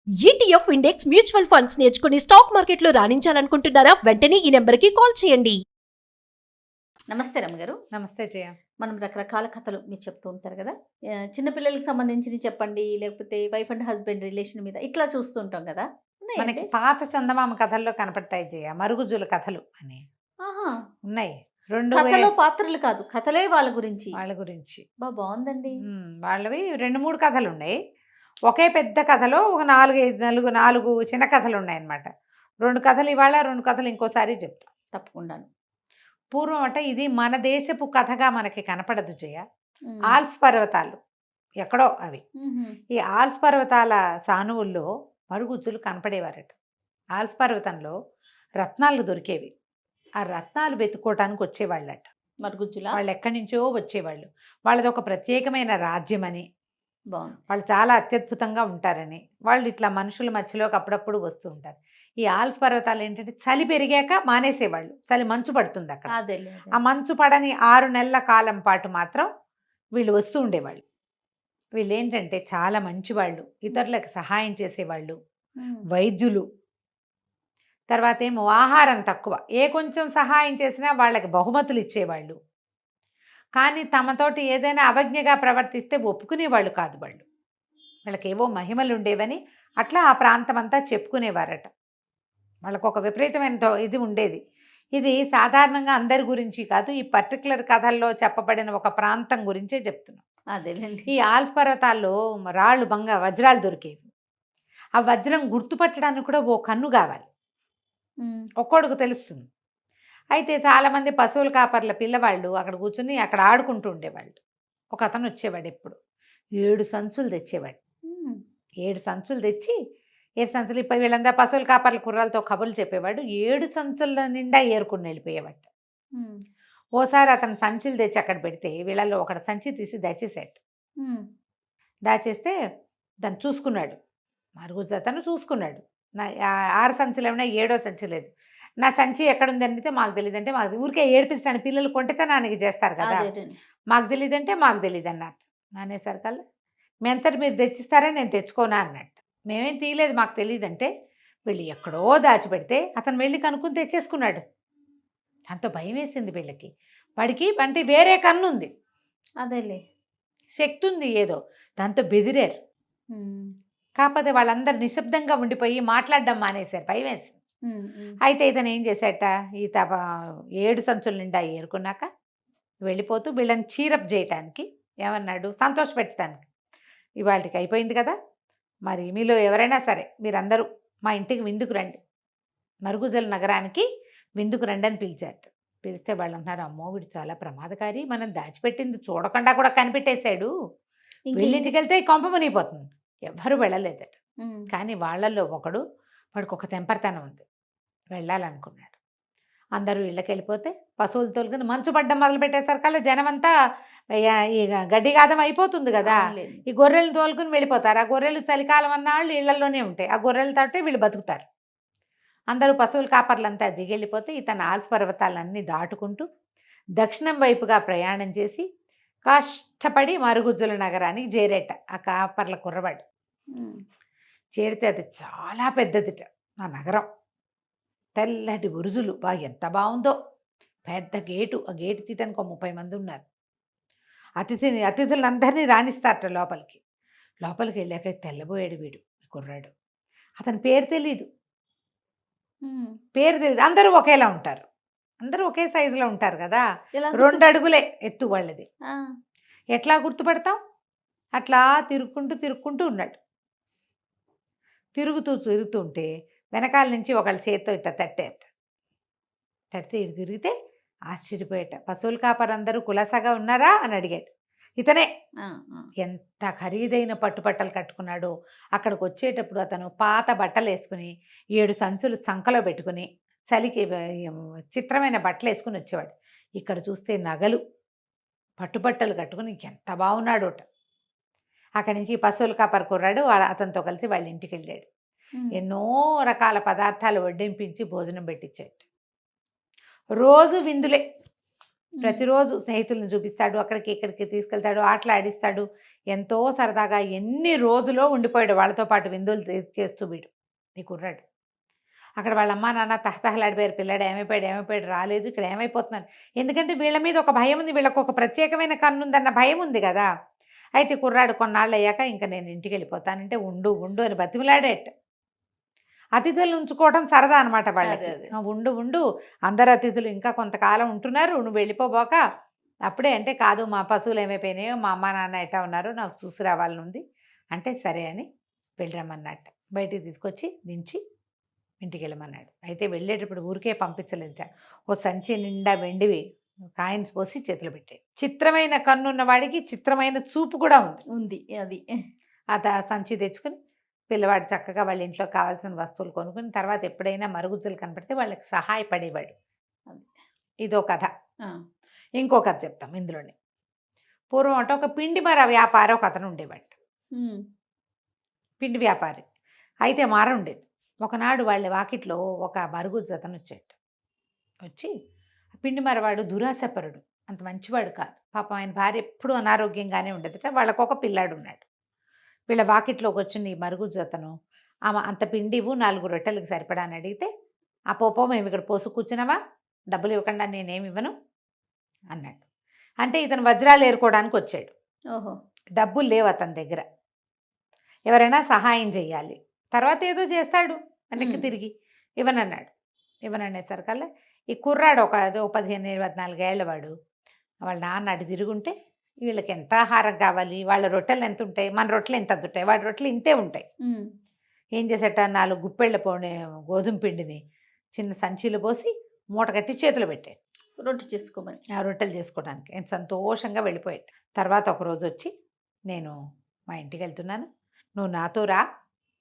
ETF index mutual funds నేర్చుకుని stock మార్కెట్లో రాణించాలనుకుంటున్నారా? వెంటనే ఈ నెంబర్కి కాల్ చేయండి. నమస్తే రమ్మగారు. నమస్తే జయ. మనం రకరకాల కథలు మీరు చెప్తూ ఉంటారు కదా. చిన్నపిల్లలకి సంబంధించినవి చెప్పండి, లేకపోతే వైఫ్ అండ్ హస్బెండ్ రిలేషన్ మీద ఇట్లా చూస్తూ ఉంటాం కదా. మనకి పాత చందమామ కథల్లో కనపడతాయి జయ, మరుగుజ్జుల కథలు అని ఆహా, ఉన్నాయి. కథలో పాత్రలు కాదు, కథలే వాళ్ళ గురించి. బాగుందండి. వాళ్ళవి 2-3 కథలు ఉన్నాయి. ఒకే పెద్ద కథలో ఒక 4 చిన్న కథలు ఉన్నాయన్నమాట. 2 కథలు ఇవాళ, 2 కథలు ఇంకోసారి చెప్తాం తప్పకుండాను. పూర్వం అంటే ఇది మన దేశపు కథగా మనకి కనపడదు జయ. ఆల్ప్స్ పర్వతాలు ఎక్కడో అవి. ఈ ఆల్ప్స్ పర్వతాల సానువుల్లో మరుగుజ్జులు కనపడేవారట. ఆల్ప్స్ పర్వతంలో రత్నాలు దొరికేవి. ఆ రత్నాలు వెతుక్కోవటానికి వచ్చేవాళ్ళట మరుగుజ్జుల. వాళ్ళు ఎక్కడి నుంచో వచ్చేవాళ్ళు. వాళ్ళది ఒక ప్రత్యేకమైన రాజ్యం అని, బాగుంది, వాళ్ళు చాలా అత్యద్భుతంగా ఉంటారని, వాళ్ళు ఇట్లా మనుషుల మధ్యలోకి అప్పుడప్పుడు వస్తూ ఉంటారు. ఈ ఆల్ప్స్ పర్వతాలు ఏంటంటే చలి పెరిగాక మానేసేవాళ్ళు. చలి మంచు పడుతుంది అక్కడ. ఆ మంచు పడని 6 నెలల కాలం పాటు మాత్రం వీళ్ళు వస్తూ ఉండేవాళ్ళు. వీళ్ళు ఏంటంటే చాలా మంచివాళ్ళు, ఇతరులకు సహాయం చేసేవాళ్ళు, వైద్యులు. తర్వాత ఏమో ఆహారం తక్కువ, కొంచెం సహాయం చేసినా వాళ్ళకి బహుమతులు ఇచ్చేవాళ్ళు. కానీ తమతోటి ఏదైనా అవజ్ఞగా ప్రవర్తిస్తే ఒప్పుకునేవాళ్ళు కాదు. వాళ్ళకి ఏవో మహిమలు ఉండేవని అట్లా ఆ ప్రాంతం అంతా చెప్పుకునేవారట. వాళ్ళకు ఒక విపరీతమైన ఇది ఉండేది. ఇది సాధారణంగా అందరి గురించి కాదు, ఈ పర్టికులర్ కథల్లో చెప్పబడిన ఒక ప్రాంతం గురించే చెప్తున్నాం. అదేనండి. ఈ ఆల్ప్స్ పర్వతాల్లో రాళ్ళు వజ్రాలు దొరికేవి. ఆ వజ్రం గుర్తుపట్టడానికి కూడా ఓ కన్ను కావాలి, ఒక్కొడుకు తెలుస్తుంది. అయితే చాలామంది పశువుల కాపర్ల పిల్లవాళ్ళు అక్కడ కూర్చుని అక్కడ ఆడుకుంటూ ఉండేవాళ్ళు. ఒక అతను వచ్చేవాడు, ఎప్పుడు 7 సంచులు తెచ్చేవాడు. 7 సంచులు తెచ్చి 7 సంచులు ఇప్పుడు వీళ్ళందరూ పశువుల కాపర్ల కుర్రాలతో కబుర్లు చెప్పేవాడు. 7 సంచుల నిండా ఏరుకుని వెళ్ళిపోయేవాడు. ఓసారి అతను సంచులు తెచ్చి అక్కడ పెడితే వీళ్ళల్లో ఒకటి సంచి తీసి దాచేసాడు. దాచేస్తే దాన్ని చూసుకున్నాడు, మరుగుజ్జు అతను చూసుకున్నాడు. నా 6 సంచులు ఏమైనా 7వ సంచి లేదు. నా సంచి ఎక్కడుంది అనితే మాకు తెలియదు అంటే, మాకు ఊరికే ఏడిపించడానికి పిల్లలు కొంటెతనానికి చేస్తారు కదా, మాకు తెలియదంటే మాకు తెలియదు అన్నట్టు. అనేసరికల్లా మీ అంతటి మీరు తెచ్చిస్తారా, నేను తెచ్చుకోనా అన్నట్టు. మేమేం తీయలేదు, మాకు తెలియదంటే వీళ్ళు ఎక్కడో దాచిపెడితే అతను వెళ్ళి కనుక్కొని తెచ్చేసుకున్నాడు. దాంతో భయం వేసింది వీళ్ళకి. వాడికి అంటే వేరే కన్ను ఉంది, అదేలే శక్తి ఉంది ఏదో, దాంతో బెదిరారు. కాకపోతే వాళ్ళందరూ నిశ్శబ్దంగా ఉండిపోయి మాట్లాడడం మానేశారు, భయం వేసి. అయితే ఇతను ఏం చేశాట, ఈ 7 సంచుల నిండా ఏరుకున్నాక వెళ్ళిపోతూ వీళ్ళని చీరప్ చేయటానికి ఏమన్నాడు, సంతోష పెట్టడానికి, ఇవాళకి అయిపోయింది కదా, మరి మీలో ఎవరైనా సరే మీరందరూ మా ఇంటికి విందుకు రండి, మరుగుజ్జుల నగరానికి విందుకు రండి అని పిలిచారు. పిలిస్తే వాళ్ళు అంటున్నారు, అమ్మో వీడు చాలా ప్రమాదకారి, మనం దాచిపెట్టింది చూడకుండా కూడా కనిపెట్టేశాడు, వీళ్ళింటికి వెళ్తే కొంప మునిగిపోతుంది. ఎవ్వరూ వెళ్ళలేదట. కానీ వాళ్ళల్లో ఒకడు, వాడికి ఒక తెంపరతనం ఉంది, వెళ్ళాలనుకున్నాడు. అందరూ ఇళ్ళకి వెళ్ళిపోతే పశువులు తోలుకుని మంచు పడ్డం మొదలు పెట్టేసరికల్లా జనం అంతా ఈ గడ్డిగాదం అయిపోతుంది కదా, ఈ గొర్రెలు తోలుకుని వెళ్ళిపోతారు. ఆ గొర్రెలు చలికాలం అన్నాళ్ళు ఇళ్లలోనే ఉంటాయి, ఆ గొర్రెలతోటే వీళ్ళు బతుకుతారు. అందరూ పశువుల కాపర్లంతా దిగెళ్ళిపోతే ఇతను ఆల్ప్స్ పర్వతాలన్నీ దాటుకుంటూ దక్షిణం వైపుగా ప్రయాణం చేసి కష్టపడి మరుగుజ్జుల నగరానికి చేరేట. ఆ కాపర్ల కుర్రవాడు చేరితే అది చాలా పెద్దదిట ఆ నగరం. తెల్లటి బురుజులు, ఎంత బాగుందో, పెద్ద గేటు. ఆ గేటు తీయటానికి 30 మంది ఉన్నారు. అతిథులందరినీ రాణిస్తారట లోపలికి. లోపలికి వెళ్ళాక తెల్లబోయాడు వీడు, కుర్రాడు. అతని పేరు తెలీదు. అందరూ ఒకేలా ఉంటారు, అందరూ ఒకే సైజులో ఉంటారు కదా, 2 అడుగులే ఎత్తు వాళ్ళది. ఎట్లా గుర్తుపడతాం, అట్లా తిరుక్కుంటూ ఉన్నాడు. తిరుగుతుంటే వెనకాల నుంచి ఒకళ్ళ చేత్తో ఇట్లా తట్టితే ఇటు తిరిగితే ఆశ్చర్యపోయేట. పశువుల కాపరందరూ కులాసాగా ఉన్నారా అని అడిగాడు. ఇతనే. ఎంత ఖరీదైన పట్టుబట్టలు కట్టుకున్నాడో. అక్కడికి వచ్చేటప్పుడు అతను పాత బట్టలు వేసుకుని 7 సంచులు చంకలో పెట్టుకుని చలికి చిత్రమైన బట్టలు వేసుకుని వచ్చేవాడు. ఇక్కడ చూస్తే నగలు, పట్టుబట్టలు కట్టుకుని ఎంత బాగున్నాడోట. అక్కడి నుంచి పశువుల కాపర్ కుర్రాడు అతనితో కలిసి వాళ్ళ ఇంటికి వెళ్ళాడు. ఎన్నో రకాల పదార్థాలు వడ్డింపించి భోజనం పెట్టించాడు. రోజు విందులే. ప్రతిరోజు స్నేహితులను చూపిస్తాడు, అక్కడికి ఇక్కడికి తీసుకెళ్తాడు, ఆటలు ఆడిస్తాడు. ఎంతో సరదాగా ఎన్ని రోజులో ఉండిపోయాడు వాళ్ళతో పాటు విందులు చేస్తూ వీడు ఈ కుర్రాడు. అక్కడ వాళ్ళ అమ్మా నాన్న తహతహలాడిపోయారు, పిల్లాడు ఏమైపోయాడు రాలేదు, ఇక్కడ ఏమైపోతున్నాడు. ఎందుకంటే వీళ్ళ మీద ఒక భయం ఉంది, వీళ్ళకు ఒక ప్రత్యేకమైన కన్నుందన్న భయం ఉంది కదా. అయితే కుర్రాడు కొన్నాళ్ళు అయ్యాక ఇంకా నేను ఇంటికి వెళ్ళిపోతానంటే ఉండు అని బతిమిలాడేట. అతిథులు ఉంచుకోవడం సరదా అనమాట వాళ్ళకి. ఉండు అందరు అతిథులు ఇంకా కొంతకాలం ఉంటున్నారు, నువ్వు వెళ్ళిపోబోక అప్పుడే. అంటే కాదు, మా పశువులు ఏమైపోయినాయో, మా అమ్మ నాన్న ఎట్టా ఉన్నారో నాకు చూసి రావాలని ఉంది అంటే సరే అని వెళ్ళరమ్మన్నట్ట. బయటికి తీసుకొచ్చి దించి ఇంటికి వెళ్ళమన్నాడు. అయితే వెళ్ళేటప్పుడు ఊరికే పంపించలేట, ఓ సంచి నిండా వెండివి కాయిన్స్ పోసి చేతులు పెట్టాడు. చిత్రమైన కన్నున్న వాడికి చిత్రమైన చూపు కూడా ఉంది. అది సంచి తెచ్చుకుని పిల్లవాడు చక్కగా వాళ్ళ ఇంట్లో కావాల్సిన వస్తువులు కొనుక్కుని తర్వాత ఎప్పుడైనా మరుగుజ్జులు కనపడితే వాళ్ళకి సహాయపడేవాడు. ఇదో కథ. ఇంకో కథ చెప్తాం ఇందులోనే. పూర్వం అంటే ఒక పిండి మర వ్యాపారి ఒక అతను ఉండేవాడు. పిండి వ్యాపారి అయితే మార ఉండేది. ఒకనాడు వాళ్ళ వాకిట్లో ఒక మరుగుజ్జు అతను వచ్చి పిండి మరవాడు దురాశపరుడు, అంత మంచివాడు కాదు. పాపం ఆయన భార్య ఎప్పుడూ అనారోగ్యంగానే ఉండేదట. వాళ్ళకు ఒక పిల్లాడు ఉన్నాడు. వీళ్ళ వాకిట్లోకి వచ్చిన ఈ మరుగుజ్జు అతను ఆమె అంత పిండి 4 రొట్టెలకు సరిపడా అని అడిగితే, ఆ పోపో మేము ఇక్కడ పోసు కూర్చున్నావా, డబ్బులు ఇవ్వకుండా నేనేమి ఇవ్వను అన్నాడు. అంటే ఇతను వజ్రాలు ఏరుకోవడానికి వచ్చాడు. డబ్బులు లేవు అతని దగ్గర, ఎవరైనా సహాయం చెయ్యాలి, తర్వాత ఏదో చేస్తాడు వెనక్కి తిరిగి ఇవ్వనన్నాడు. ఇవ్వననేసరికల్లా ఈ కుర్రాడు ఒక 15-24 ఏళ్ళ వాడు వాళ్ళ నాన్న అటు తిరుగుంటే, వీళ్ళకి ఎంత ఆహారం కావాలి, వాళ్ళ రొట్టెలు ఎంత ఉంటాయి, మన రొట్టెలు ఎంత ఉంటాయి, వాడి రొట్టెలు ఇంతే ఉంటాయి. ఏం చేసేట 4 గుప్పెళ్ళ గోధుమ పిండిని చిన్న సంచిలో పోసి మూట కట్టి చేతులు పెట్టాడు రొట్టెలు చేసుకోవడానికి. ఆయన సంతోషంగా వెళ్ళిపోయాడు. తర్వాత ఒకరోజు వచ్చి, నేను మా ఇంటికి వెళ్తున్నాను, నువ్వు నాతో రా,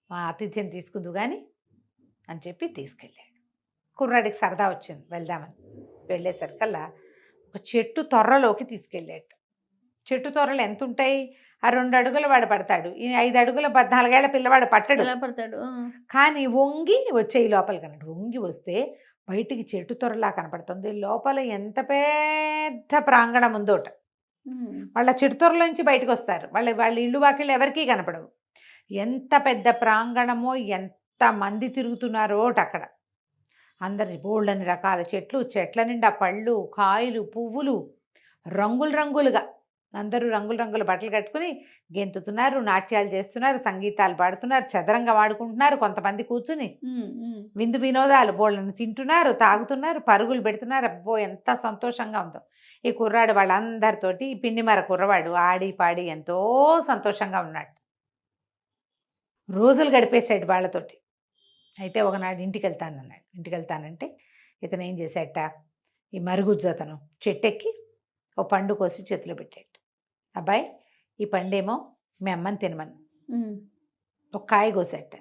మా ఆతిథ్యం తీసుకుందు కానీ అని చెప్పి తీసుకెళ్ళాడు. కుర్రాడికి సరదా వచ్చింది వెళ్దామని. వెళ్ళేసరికల్లా ఒక చెట్టు తొర్రలోకి తీసుకెళ్ళాడు. చెట్టు తొర్రలు ఎంత ఉంటాయి, ఆ 2 అడుగులు వాడు పడతాడు, ఈ 5 అడుగుల 14 ఏళ్ల పిల్లవాడు పడతాడు. కానీ వంగి వచ్చే ఈ లోపలికి అన్నట్టు వంగి వస్తే బయటికి చెట్టు తొర్రలా కనపడుతుంది. లోపల ఎంత పెద్ద ప్రాంగణం ఉందోట. వాళ్ళ చెట్టు తొర్రలోంచి బయటకు వస్తారు, వాళ్ళ ఇల్లు వాకిళ్ళు ఎవరికీ కనపడవు. ఎంత పెద్ద ప్రాంగణమో, ఎంత మంది తిరుగుతున్నారో అక్కడ. అందరి బోళ్ళని రకాల చెట్ల నిండా పళ్ళు, కాయలు, పువ్వులు, రంగులుగా అందరూ రంగుల బట్టలు కట్టుకుని గెంతుతున్నారు, నాట్యాలు చేస్తున్నారు, సంగీతాలు పాడుతున్నారు, చదరంగా వాడుకుంటున్నారు. కొంతమంది కూర్చుని విందు వినోదాలు, బోళ్ళని తింటున్నారు, తాగుతున్నారు, పరుగులు పెడుతున్నారు. అబ్బో ఎంత సంతోషంగా ఉందో. ఈ కుర్రాడు వాళ్ళందరితోటి, ఈ పిండి మర కుర్రవాడు ఆడి పాడి ఎంతో సంతోషంగా ఉన్నాడు. రోజులు గడిపేశాడు వాళ్ళతోటి. అయితే ఒకనాడు ఇంటికి వెళ్తానంటే ఇతను ఏం చేశాట, ఈ మరుగుజ్జు అతను చెట్టెక్కి ఓ పండు కోసి చేతిలో పెట్టాడు. అబ్బాయి, ఈ పండేమో మీ అమ్మని తినమని. ఒక కాయ కోసాట,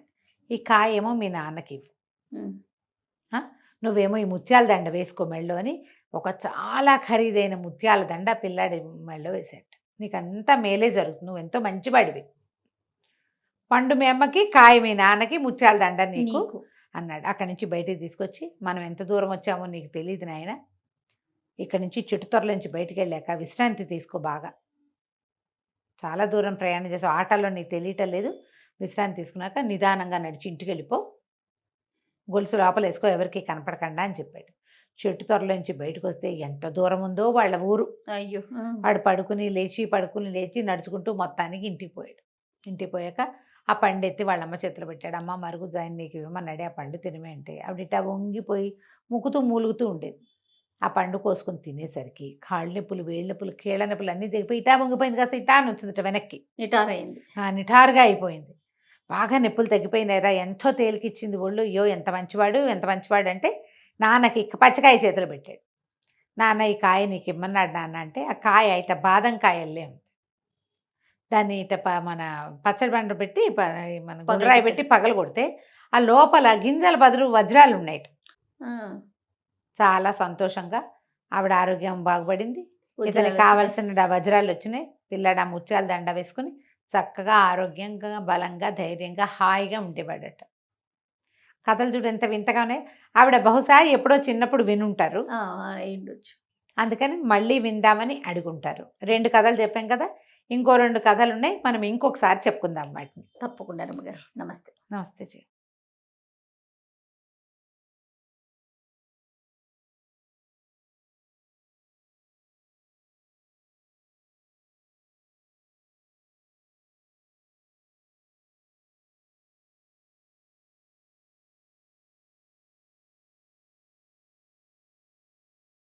ఈ కాయ ఏమో మీ నాన్నకి ఇవ్వు, నువ్వేమో ఈ ముత్యాల దండ వేసుకో మెళ్ళో అని ఒక చాలా ఖరీదైన ముత్యాల దండ పిల్లాడి మెళ్ళో వేసాట. నీకంతా మేలే జరుగుతుంది, నువ్వు ఎంతో మంచివాడివి. పండు మీ అమ్మకి, కాయ మీ నాన్నకి, ముత్యాల దండ నీకు అన్నాడు. అక్కడి నుంచి బయటికి తీసుకొచ్చి, మనం ఎంత దూరం వచ్చామో నీకు తెలియదు నాయన, ఇక్కడి నుంచి చెట్టు తొర్రల నుంచి బయటికి వెళ్ళాక విశ్రాంతి తీసుకో, బాగా చాలా దూరం ప్రయాణం చేసావు, ఆటల్లో నీకు తెలియటం లేదు, విశ్రాంతి తీసుకున్నాక నిదానంగా నడిచి ఇంటికి వెళ్ళిపో, గొలుసు లోపల వేసుకో, ఎవరికి కనపడకుండా అని చెప్పాడు. చెట్టు తొర్రల నుంచి బయటకు వస్తే ఎంత దూరం ఉందో వాళ్ళ ఊరు. అయ్యో, వాడు పడుకుని లేచి నడుచుకుంటూ మొత్తానికి ఇంటికి పోయాడు. ఇంటికి పోయాక ఆ పండు ఎత్తి వాళ్ళమ్మ చేతిలో పెట్టాడు. అమ్మ మరుగుజ్జు ఆయన నీకు ఇవ్వమన్నాడే, ఆ పండు తినమే అంటే ఆవిడ వంగిపోయి ముక్కుతూ మూలుగుతూ ఉండేది. ఆ పండు కోసుకొని తినేసరికి కాళ్ళు నొప్పులు, వేళ్ళ నొప్పులు, కీళ్ళ నొప్పులు అన్నీ దిగిపోయి ఇటా వంగిపోయింది కదా, ఇటా అని వచ్చిందిట వెనక్కి, నిఠారుగా అయిపోయింది. బాగా నొప్పులు తగ్గిపోయినాయిరా, ఎంతో తేలికిచ్చింది ఒళ్ళు. అయ్యో ఎంత మంచివాడు అంటే నాన్నకి పచ్చకాయ చేతులు పెట్టాడు. నాన్న ఈ కాయ నీకు ఇమ్మన్నాడు నాన్న అంటే, ఆ కాయ ఇట బాదం కాయల్లే ఉంది. దాన్ని ఇట మన పచ్చడి బండ పెట్టి మన గుర్రాయి పెట్టి పగలు కొడితే ఆ లోపల గింజల బదులు వజ్రాలు ఉన్నాయి. చాలా సంతోషంగా ఆవిడ ఆరోగ్యం బాగుపడింది. ఇతనికి కావాల్సిన వజ్రాలు వచ్చినాయి. పిల్లాడు ఆ ముత్యాల దండ వేసుకుని చక్కగా ఆరోగ్యంగా, బలంగా, ధైర్యంగా, హాయిగా ఉండేవాడట. కథలు చూడు ఎంత వింతగానే. ఆవిడ బహుశా ఎప్పుడో చిన్నప్పుడు వినుంటారు. అందుకని మళ్ళీ విందామని అడుగుంటారు. 2 కథలు చెప్పాం కదా, ఇంకో 2 కథలు ఉన్నాయి, మనం ఇంకొకసారి చెప్పుకుందాం వాటిని. తప్పకుండా రమ్మగారు. నమస్తే. నమస్తే జీ.